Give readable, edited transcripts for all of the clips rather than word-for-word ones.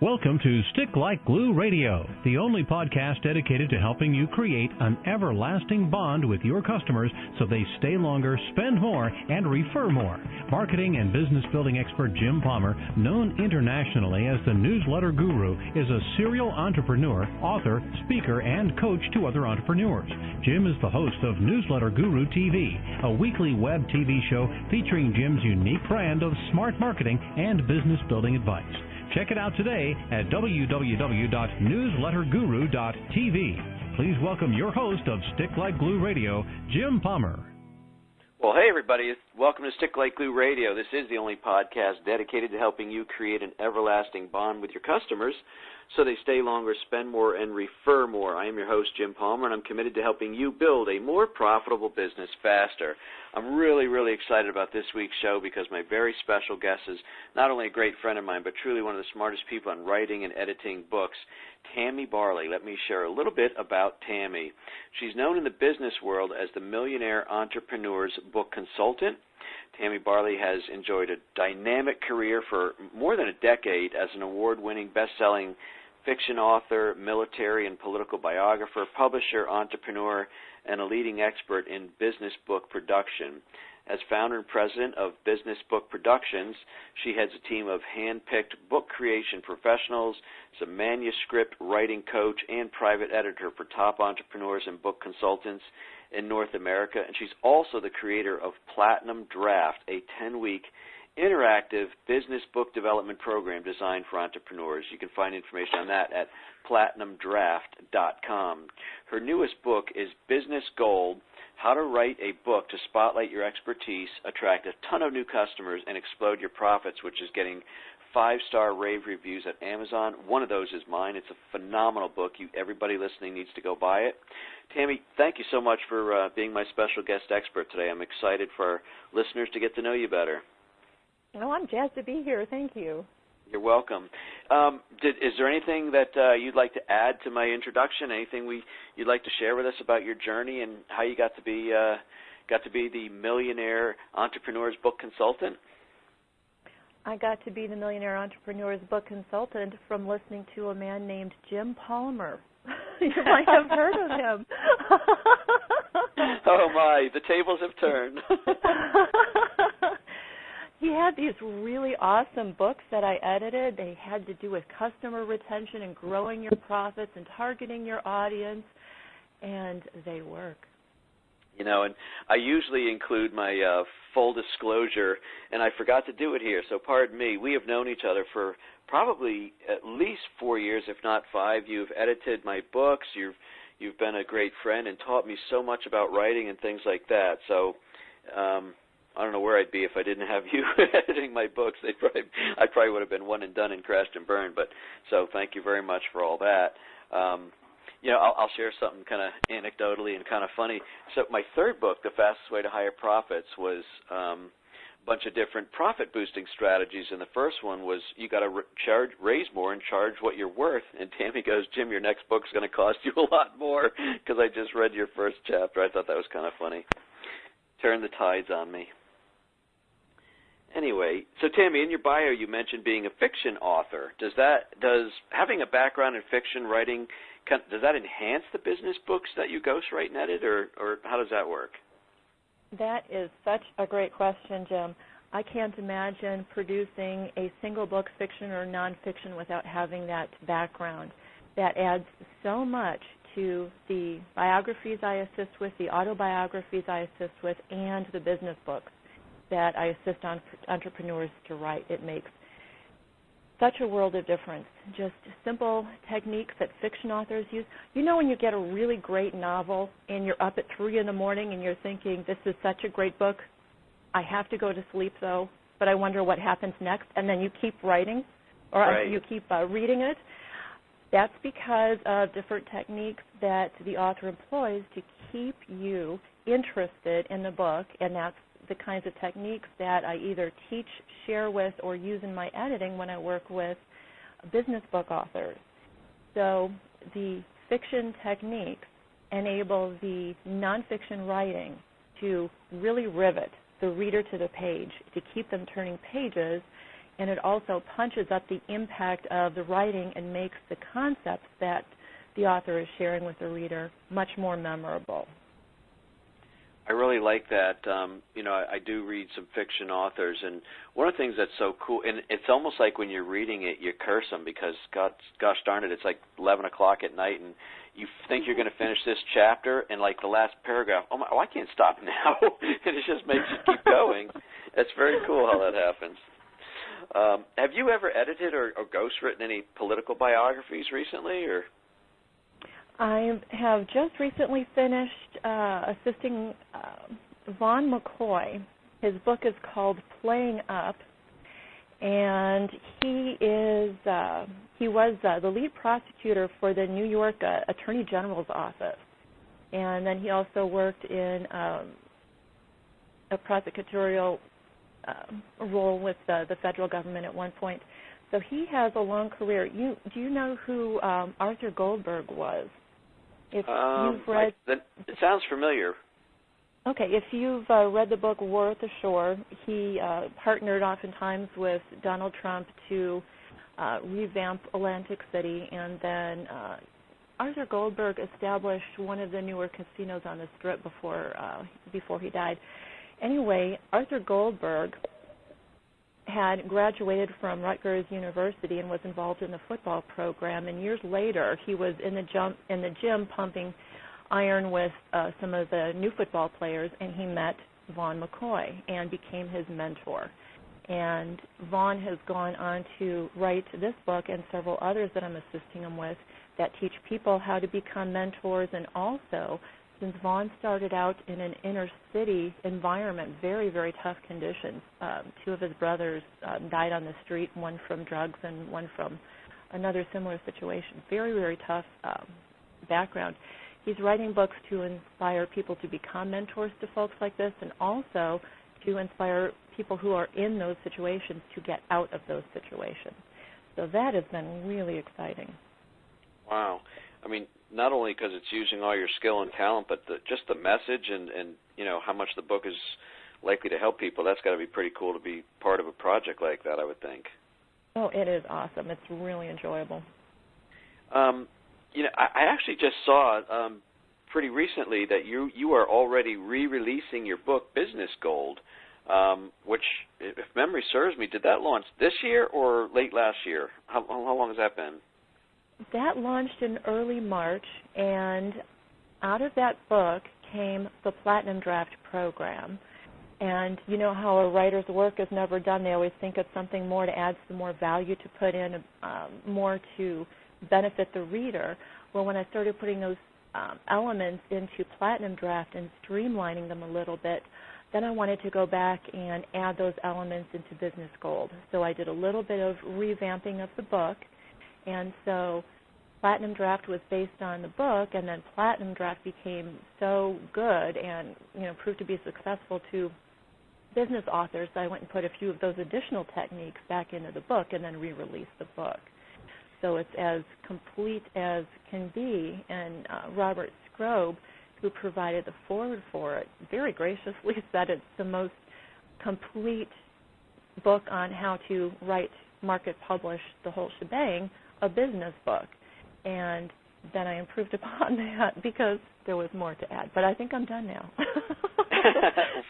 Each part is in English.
Welcome to Stick Like Glue Radio, the only podcast dedicated to helping you create an everlasting bond with your customers so they stay longer, spend more, and refer more. Marketing and business building expert Jim Palmer, known internationally as the Newsletter Guru, is a serial entrepreneur, author, speaker, and coach to other entrepreneurs. Jim is the host of Newsletter Guru TV, a weekly web TV show featuring Jim's unique brand of smart marketing and business building advice. Check it out today at www.newsletterguru.tv. Please welcome your host of Stick Like Glue Radio, Jim Palmer. Well, hey, everybody. Welcome to Stick Like Glue Radio. This is the only podcast dedicated to helping you create an everlasting bond with your customers so they stay longer, spend more, and refer more. I am your host, Jim Palmer, and I'm committed to helping you build a more profitable business faster. I'm really, really excited about this week's show because my very special guest is not only a great friend of mine, but truly one of the smartest people on writing and editing books, Tammy Barley. Let me share a little bit about Tammy. She's known in the business world as the Millionaire Entrepreneur's Book Consultant. Tammy Barley has enjoyed a dynamic career for more than a decade as an award-winning, best-selling fiction author, military and political biographer, publisher, entrepreneur, and a leading expert in business book production. As founder and president of Business Book Productions, she heads a team of hand-picked book creation professionals, is a manuscript writing coach and private editor for top entrepreneurs and book consultants in North America, and she's also the creator of Platinum Draft, a 10-week interactive business book development program designed for entrepreneurs. You can find information on that at platinumdraft.com. Her newest book is Business Gold: How to Write a Book to Spotlight Your Expertise, Attract a Ton of New Customers, and Explode Your Profits, which is getting 5-star rave reviews at Amazon. One of those is mine. It's a phenomenal book. Everybody listening needs to go buy it. Tammy, thank you so much for being my special guest expert today. I'm excited for our listeners to get to know you better. Oh, I'm jazzed to be here. Thank you. You're welcome. Is there anything that you'd like to add to my introduction? Anything you'd like to share with us about your journey and how you got to be the Millionaire Entrepreneur's Book Consultant? I got to be the Millionaire Entrepreneur's Book Consultant from listening to a man named Jim Palmer. You might have heard of him. Oh, my. The tables have turned. He had these really awesome books that I edited. They had to do with customer retention and growing your profits and targeting your audience, and they work. You know, and I usually include my full disclosure, and I forgot to do it here, so pardon me. We have known each other for probably at least 4 years, if not 5. You've edited my books. You've been a great friend and taught me so much about writing and things like that. So I don't know where I'd be if I didn't have you editing my books. I probably would have been one and done and crashed and burned. But so thank you very much for all that. You know, I'll share something kind of anecdotally and kind of funny. So my third book, The Fastest Way to Higher Profits, was a bunch of different profit-boosting strategies. And the first one was you got to raise more and charge what you're worth. And Tammy goes, Jim, your next book's going to cost you a lot more because I just read your first chapter. I thought that was kind of funny. Turn the tides on me. Anyway, so Tammy, in your bio you mentioned being a fiction author. Does having a background in fiction writing, does that enhance the business books that you ghostwrite and edit, or how does that work? That is such a great question, Jim. I can't imagine producing a single book, fiction or nonfiction, without having that background. That adds so much to the biographies I assist with, the autobiographies I assist with, and the business books that I assist entrepreneurs to write. It makes such a world of difference. Just simple techniques that fiction authors use. You know when you get a really great novel and you're up at 3 in the morning and you're thinking, this is such a great book, I have to go to sleep though, but I wonder what happens next, and then you keep writing or right. You keep reading it. That's because of different techniques that the author employs to keep you interested in the book, and that's the kinds of techniques that I either teach, share with, or use in my editing when I work with business book authors. So the fiction techniques enable the nonfiction writing to really rivet the reader to the page, to keep them turning pages, and it also punches up the impact of the writing and makes the concepts that the author is sharing with the reader much more memorable. I really like that. I do read some fiction authors, and one of the things that's so cool, and it's almost like when you're reading it, you curse them because, gosh darn it, it's like 11 o'clock at night, and you think you're going to finish this chapter, and like the last paragraph, I can't stop now, and it just makes you keep going. It's very cool how that happens. Have you ever edited or ghostwritten any political biographies recently, or? I have just recently finished assisting Vaughn McCoy. His book is called Playing Up, and he was the lead prosecutor for the New York Attorney General's office, and then he also worked in a prosecutorial role with the federal government at one point. So he has a long career. Do you know who Arthur Goldberg was? If you've read, it sounds familiar. Okay, if you've read the book War at the Shore, he partnered oftentimes with Donald Trump to revamp Atlantic City, and then Arthur Goldberg established one of the newer casinos on the Strip before he died. Anyway, Arthur Goldberg had graduated from Rutgers University and was involved in the football program, and years later he was in the gym pumping iron with some of the new football players, and he met Vaughn McCoy and became his mentor. And Vaughn has gone on to write this book and several others that I'm assisting him with that teach people how to become mentors, and also, since Vaughn started out in an inner city environment, very, very tough conditions. Two of his brothers died on the street, one from drugs and one from another similar situation. Very, very tough background. He's writing books to inspire people to become mentors to folks like this, and also to inspire people who are in those situations to get out of those situations. So that has been really exciting. Wow. I mean, not only because it's using all your skill and talent, but just the message and how much the book is likely to help people. That's got to be pretty cool to be part of a project like that, I would think. Oh, it is awesome. It's really enjoyable. I actually just saw pretty recently that you are already re-releasing your book, Business Gold, which, if memory serves me, did that launch this year or late last year? How long has that been? That launched in early March, and out of that book came the Platinum Draft program. And you know how a writer's work is never done. They always think of something more to add some more value, to put in more to benefit the reader. Well, when I started putting those elements into Platinum Draft and streamlining them a little bit, then I wanted to go back and add those elements into Business Gold. So I did a little bit of revamping of the book. And so Platinum Draft was based on the book, and then Platinum Draft became so good and proved to be successful to business authors that I went and put a few of those additional techniques back into the book and then re-released the book. So it's as complete as can be, and Robert Scrobe, who provided the foreword for it, very graciously said it's the most complete book on how to write, market, publish, the whole shebang, a business book. And then I improved upon that because there was more to add. But I think I'm done now.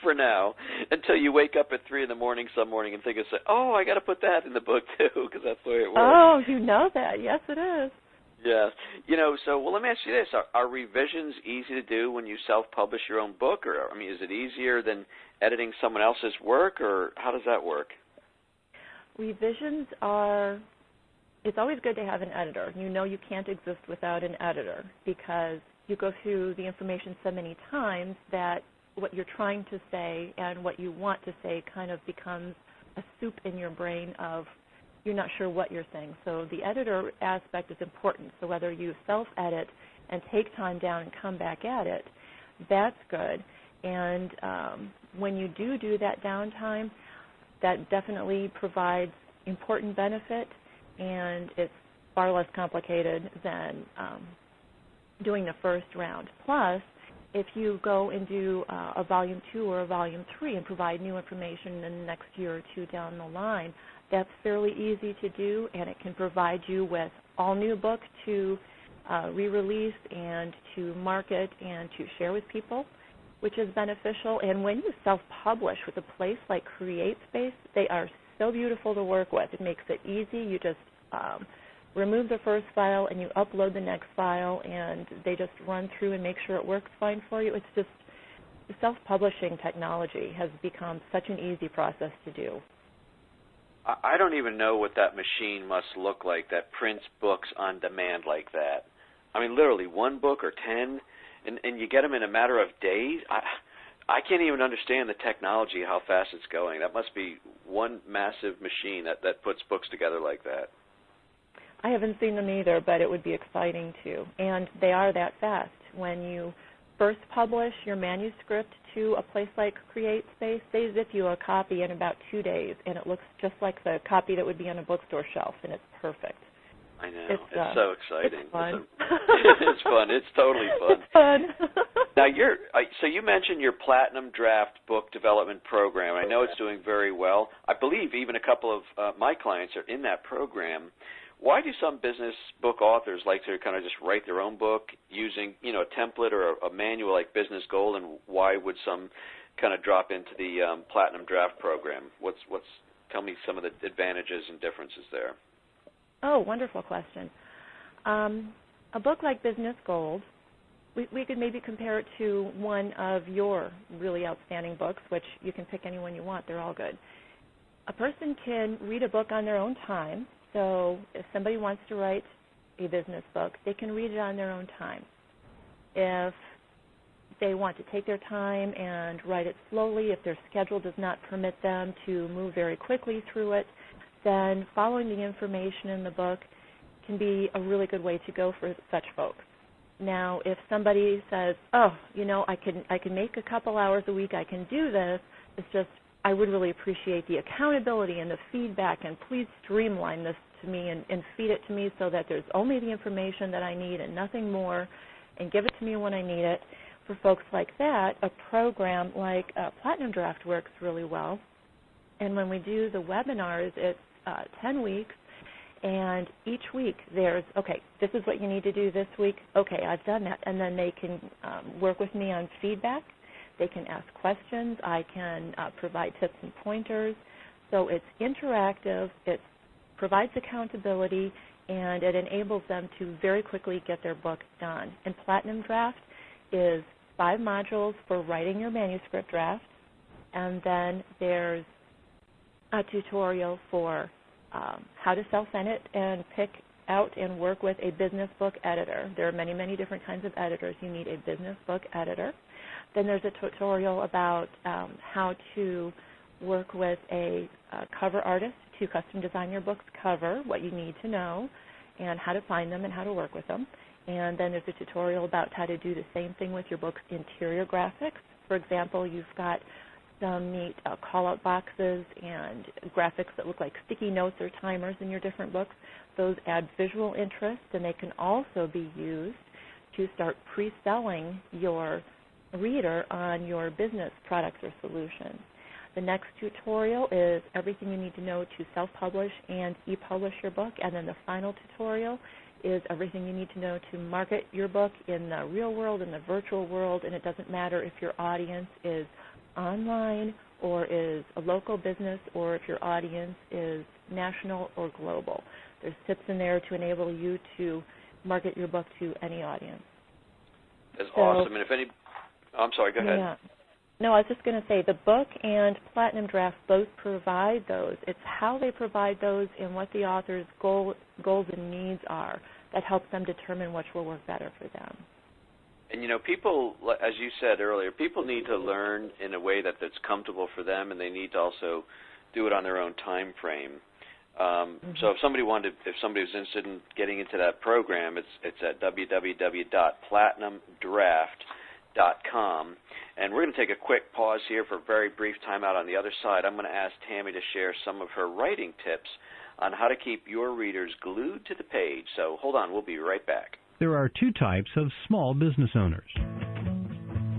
For now, until you wake up at 3 in the morning some morning and think, I got to put that in the book too, because that's the way it works. Oh, you know that. Yes, it is. Yes. Let me ask you this. Are revisions easy to do when you self-publish your own book? Or, is it easier than editing someone else's work, or how does that work? Revisions it's always good to have an editor. You can't exist without an editor because you go through the information so many times that what you're trying to say and what you want to say kind of becomes a soup in your brain of you're not sure what you're saying. So the editor aspect is important. So whether you self-edit and take time down and come back at it, that's good. And when you do that downtime, that definitely provides important benefit, and it's far less complicated than doing the first round. Plus, if you go and do a Volume 2 or a Volume 3 and provide new information in the next year or two down the line, That's fairly easy to do, and it can provide you with all new books to re-release and to market and to share with people, which is beneficial. And when you self-publish with a place like CreateSpace, they are so beautiful to work with. It makes it easy. You just remove the first file and you upload the next file, and they just run through and make sure it works fine for you. It's just, the self-publishing technology has become such an easy process to do. I don't even know what that machine must look like that prints books on demand like that. I mean, literally, one book or 10, and you get them in a matter of days. I can't even understand the technology, how fast it's going. That must be one massive machine that puts books together like that. I haven't seen them either, but it would be exciting too. And they are that fast. When you first publish your manuscript to a place like CreateSpace, they zip you a copy in about 2 days, and it looks just like the copy that would be on a bookstore shelf, and it's perfect. I know. It's so exciting. It's fun. It's fun. It's totally fun. It's fun. Now, so you mentioned your Platinum Draft book development program. I know it's doing very well. I believe even a couple of my clients are in that program. Why do some business book authors like to kind of just write their own book using, a template or a manual like Business Gold, and why would some kind of drop into the Platinum Draft program? Tell me some of the advantages and differences there. Oh, wonderful question. A book like Business Gold, we could maybe compare it to one of your really outstanding books, which you can pick any one you want. They're all good. A person can read a book on their own time. So if somebody wants to write a business book, they can read it on their own time. If they want to take their time and write it slowly, if their schedule does not permit them to move very quickly through it, then following the information in the book can be a really good way to go for such folks. Now, if somebody says, I can make a couple hours a week, I can do this, it's just, I would really appreciate the accountability and the feedback, and please streamline this to me and feed it to me so that there's only the information that I need and nothing more, and give it to me when I need it. For folks like that, a program like Platinum Draft works really well. And when we do the webinars, it's 10 weeks, and each week there's, this is what you need to do this week. Okay, I've done that. And then they can work with me on feedback. They can ask questions. I can provide tips and pointers. So it's interactive. It provides accountability, and it enables them to very quickly get their book done. And Platinum Draft is 5 modules for writing your manuscript draft, and then there's a tutorial for how to self-edit and pick out and work with a business book editor. There are many, many different kinds of editors. You need a business book editor. Then there's a tutorial about how to work with a cover artist to custom design your book's cover, what you need to know, and how to find them and how to work with them. And then there's a tutorial about how to do the same thing with your book's interior graphics. For example, you've got some neat call-out boxes and graphics that look like sticky notes or timers in your different books. Those add visual interest, and they can also be used to start pre-selling your reader on your business products or solutions. The next tutorial is everything you need to know to self-publish and e-publish your book, and then the final tutorial is everything you need to know to market your book in the real world, in the virtual world, and it doesn't matter if your audience is online or is a local business or if your audience is national or global. There's tips in there to enable you to market your book to any audience. That's awesome. And if any, I'm sorry, go ahead. Yeah. No, I was just going to say the book and Platinum Draft both provide those. It's how they provide those and what the author's goals and needs are that helps them determine which will work better for them. And, people, as you said earlier, people need to learn in a way that's comfortable for them, and they need to also do it on their own time frame. So if somebody was interested in getting into that program, it's at www.platinumdraft.com. And we're going to take a quick pause here for a very brief time out. On the other side, I'm going to ask Tammy to share some of her writing tips on how to keep your readers glued to the page. So hold on, we'll be right back. There are 2 types of small business owners.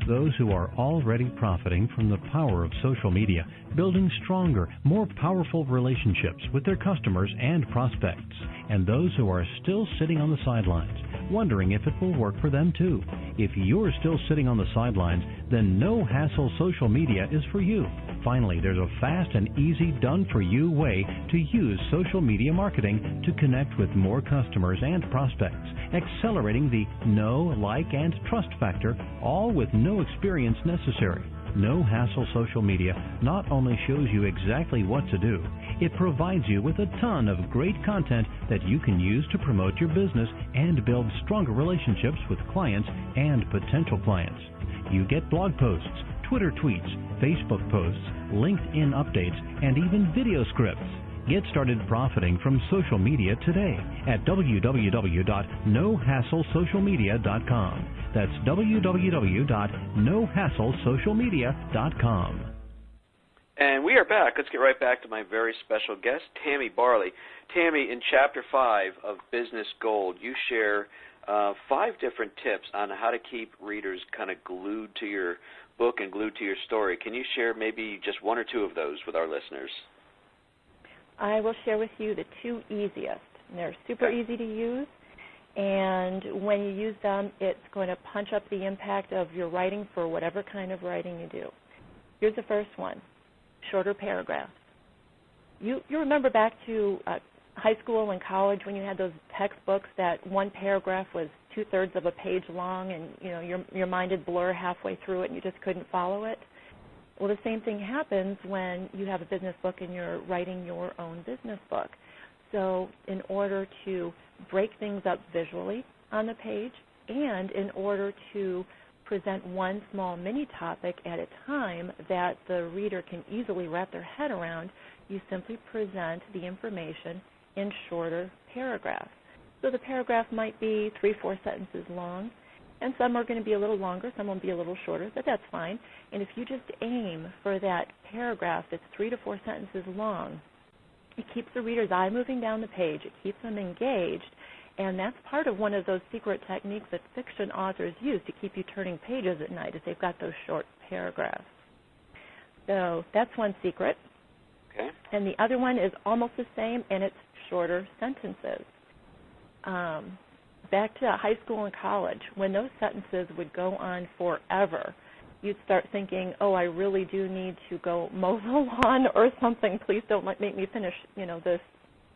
those who are already profiting from the power of social media, building stronger, more powerful relationships with their customers and prospects, and those who are still sitting on the sidelines, wondering if it will work for them too. If you're still sitting on the sidelines, then No Hassle Social Media is for you. Finally, there's a fast and easy, done-for-you way to use social media marketing to connect with more customers and prospects, accelerating the know, like, and trust factor, all with no experience necessary. No Hassle Social Media not only shows you exactly what to do, it provides you with a ton of great content that you can use to promote your business and build stronger relationships with clients and potential clients. You get blog posts, Twitter tweets, Facebook posts, LinkedIn updates, and even video scripts. Get started profiting from social media today at www.nohasslesocialmedia.com. That's www.nohasslesocialmedia.com. And we are back. Let's get right back to my very special guest, Tammy Barley. Tammy, in Chapter 5 of Business Gold, you share 5 different tips on how to keep readers kind of glued to your book and glued to your story. Can you share maybe just 1 or 2 of those with our listeners? I will share with you the 2 easiest. They're super easy to use, and when you use them, it's going to punch up the impact of your writing for whatever kind of writing you do. Here's the first one, shorter paragraphs. You remember back to high school and college when you had those textbooks that one paragraph was 2/3 of a page long, and your mind would blur halfway through it and you just couldn't follow it? Well, the same thing happens when you have a business book and you're writing your own business book. So in order to break things up visually on the page, and in order to present one small mini topic at a time that the reader can easily wrap their head around, you simply present the information in shorter paragraphs. So the paragraph might be 3-4 sentences long, and some are going to be a little longer, some will be a little shorter, but that's fine. And if you just aim for that paragraph that's 3 to 4 sentences long, it keeps the reader's eye moving down the page, it keeps them engaged, and that's part of one of those secret techniques that fiction authors use to keep you turning pages at night, if they've got those short paragraphs. So that's one secret. Okay. And the other one is almost the same, and it's shorter sentences. Back to high school and college, when those sentences would go on forever, you'd start thinking, oh, I really do need to go mow the lawn or something. Please don't make me finish, this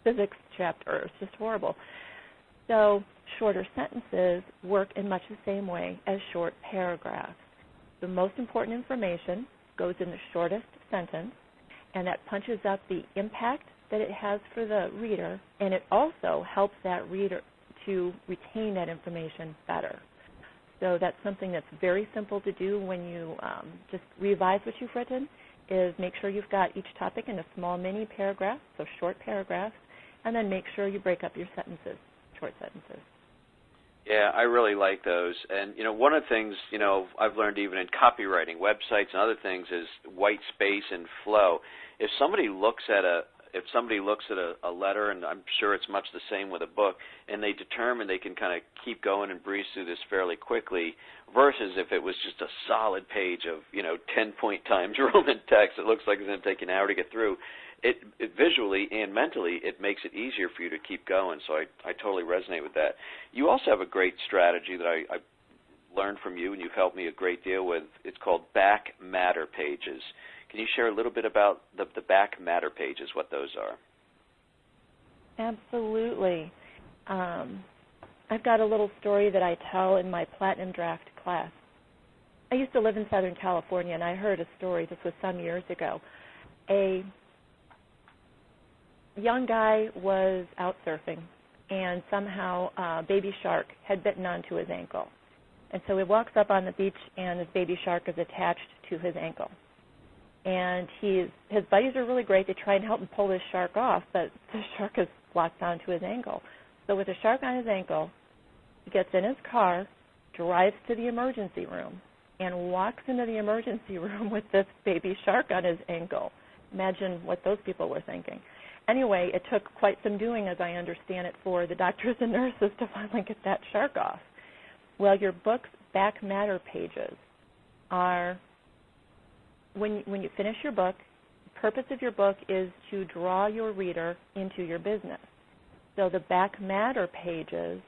physics chapter. It's just horrible. So shorter sentences work in much the same way as short paragraphs. The most important information goes in the shortest sentence, and that punches up the impact that it has for the reader, and it also helps that reader to retain that information better. So that's something that's very simple to do when you just revise what you've written, is make sure you've got each topic in a small mini paragraph, so short paragraphs, and then make sure you break up your sentences, short sentences. Yeah, I really like those. And, one of the things, I've learned even in copywriting, websites and other things is white space and flow. If somebody looks at a letter, and I'm sure it's much the same with a book, and they determine they can kind of keep going and breeze through this fairly quickly, versus if it was just a solid page of, 10-point Times Roman text, it looks like it's going to take an hour to get through. It visually and mentally, it makes it easier for you to keep going, so I totally resonate with that. You also have a great strategy that I learned from you, and you've helped me a great deal with. It's called back matter pages. Can you share a little bit about the back matter pages, what those are? Absolutely. I've got a little story that I tell in my Platinum Draft class. I used to live in Southern California, and I heard a story, this was some years ago. A young guy was out surfing, and somehow a baby shark had bitten onto his ankle. And so he walks up on the beach, and his baby shark is attached to his ankle. And his buddies are really great. They try and help him pull this shark off, but the shark is locked onto his ankle. So with the shark on his ankle, he gets in his car, drives to the emergency room, and walks into the emergency room with this baby shark on his ankle. Imagine what those people were thinking. Anyway, it took quite some doing, as I understand it, for the doctors and nurses to finally get that shark off. Well, your book's back matter pages are, when you finish your book, the purpose of your book is to draw your reader into your business. So the back matter pages,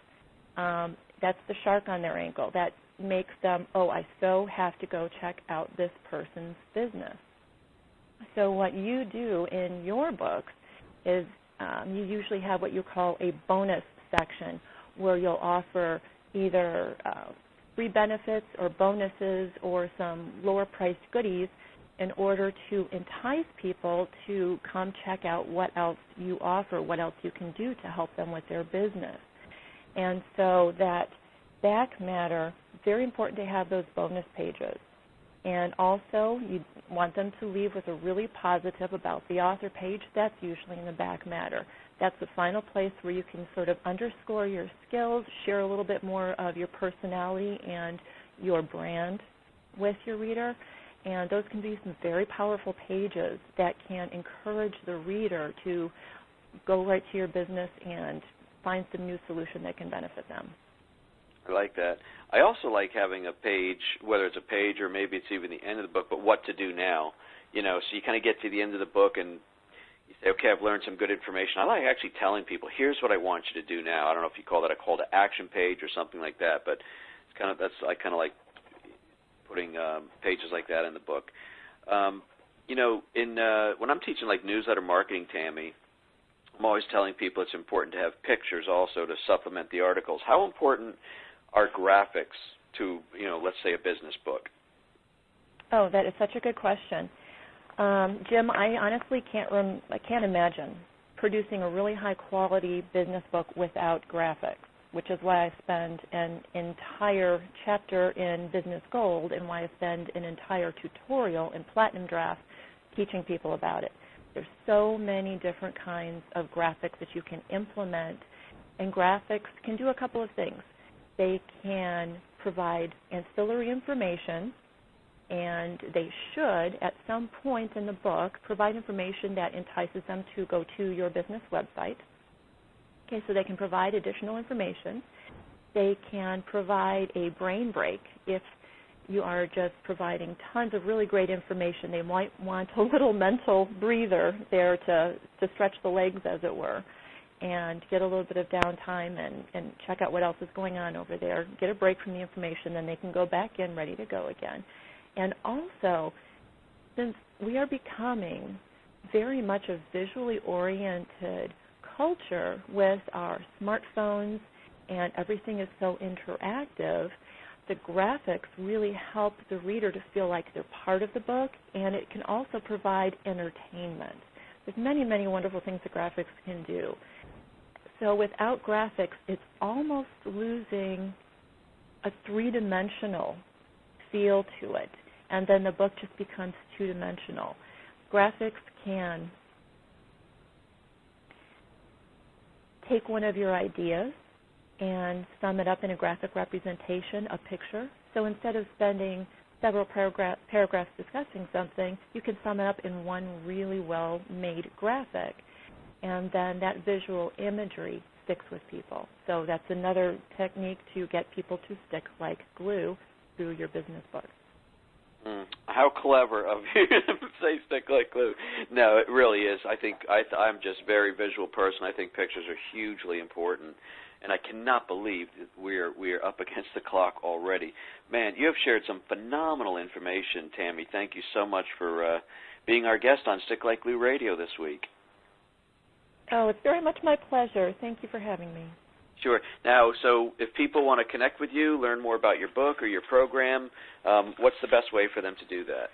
that's the shark on their ankle. That makes them, oh, I so have to go check out this person's business. So what you do in your books is you usually have what you call a bonus section where you'll offer either free benefits or bonuses or some lower-priced goodies in order to entice people to come check out what else you offer, what else you can do to help them with their business. And so that back matter, very important to have those bonus pages. And also, you want them to leave with a really positive about the author page. That's usually in the back matter. That's the final place where you can sort of underscore your skills, share a little bit more of your personality and your brand with your reader. And those can be some very powerful pages that can encourage the reader to go right to your business and find some new solution that can benefit them. I like that. I also like having a page, whether it's a page or maybe it's even the end of the book, but what to do now. You know, so you kind of get to the end of the book and you say, okay, I've learned some good information. I like actually telling people, here's what I want you to do now. I don't know if you call that a call to action page or something like that, but it's kind of, I kind of like putting pages like that in the book. You know, when I'm teaching like newsletter marketing, Tammy, I'm always telling people it's important to have pictures also to supplement the articles. How important are graphics to, you know, let's say a business book? Oh, that is such a good question. Jim, I honestly can't imagine producing a really high-quality business book without graphics, which is why I spend an entire chapter in Business Gold and why I spend an entire tutorial in Platinum Draft teaching people about it. There's so many different kinds of graphics that you can implement, and graphics can do a couple of things. They can provide ancillary information, and they should, at some point in the book, provide information that entices them to go to your business website. Okay, so they can provide additional information. They can provide a brain break. If you are just providing tons of really great information, they might want a little mental breather there to stretch the legs, as it were, and get a little bit of downtime and check out what else is going on over there, get a break from the information, then they can go back in ready to go again. And also, since we are becoming very much a visually oriented culture with our smartphones and everything is so interactive, the graphics really help the reader to feel like they're part of the book, and it can also provide entertainment. There's many, many wonderful things that graphics can do. So without graphics, it's almost losing a three-dimensional feel to it, and then the book just becomes two-dimensional. Graphics can take one of your ideas and sum it up in a graphic representation, a picture. So instead of spending several paragraphs discussing something, you can sum it up in one really well-made graphic, and then that visual imagery sticks with people. So that's another technique to get people to stick like glue through your business book. How clever of you to say stick like glue. No, it really is. I think I'm just a very visual person. I think pictures are hugely important. And I cannot believe that we're up against the clock already. Man, you have shared some phenomenal information, Tammy. Thank you so much for being our guest on Stick Like Glue Radio this week. Oh, it's very much my pleasure. Thank you for having me. Sure. Now, so if people want to connect with you, learn more about your book or your program, what's the best way for them to do that?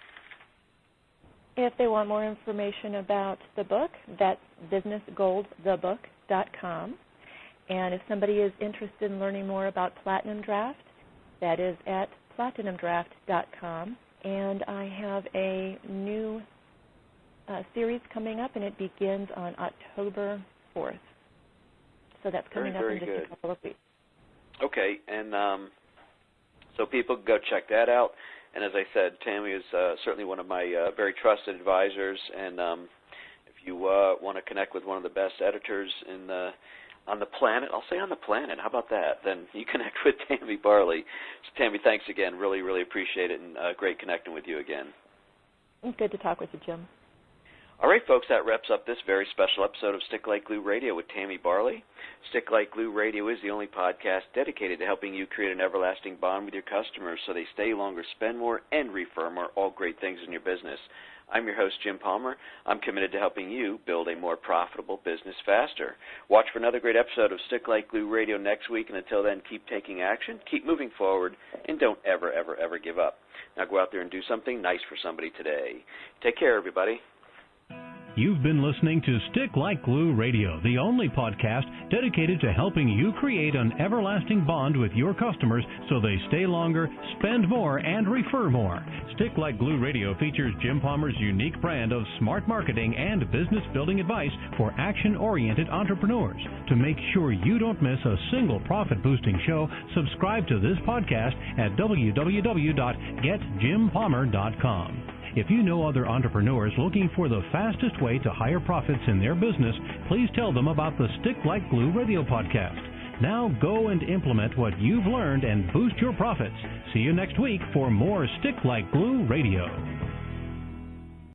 If they want more information about the book, that's businessgoldthebook.com. And if somebody is interested in learning more about Platinum Draft, that is at platinumdraft.com. And I have a new series coming up, and it begins on October 4th. So that's coming up in just a couple of weeks. Okay, and so people can go check that out. And as I said, Tammy is certainly one of my very trusted advisors. And if you want to connect with one of the best editors in the on the planet. I'll say on the planet. How about that? Then you connect with Tammy Barley. So, Tammy, thanks again. Really, really appreciate it, and great connecting with you again. Good to talk with you, Jim. All right, folks, that wraps up this very special episode of Stick Like Glue Radio with Tammy Barley. Stick Like Glue Radio is the only podcast dedicated to helping you create an everlasting bond with your customers so they stay longer, spend more, and refer more, all great things in your business. I'm your host, Jim Palmer. I'm committed to helping you build a more profitable business faster. Watch for another great episode of Stick Like Glue Radio next week, and until then, keep taking action, keep moving forward, and don't ever, ever, ever give up. Now go out there and do something nice for somebody today. Take care, everybody. You've been listening to Stick Like Glue Radio, the only podcast dedicated to helping you create an everlasting bond with your customers so they stay longer, spend more, and refer more. Stick Like Glue Radio features Jim Palmer's unique brand of smart marketing and business building advice for action-oriented entrepreneurs. To make sure you don't miss a single profit-boosting show, subscribe to this podcast at www.getjimpalmer.com. If you know other entrepreneurs looking for the fastest way to higher profits in their business, please tell them about the Stick Like Glue Radio podcast. Now go and implement what you've learned and boost your profits. See you next week for more Stick Like Glue Radio.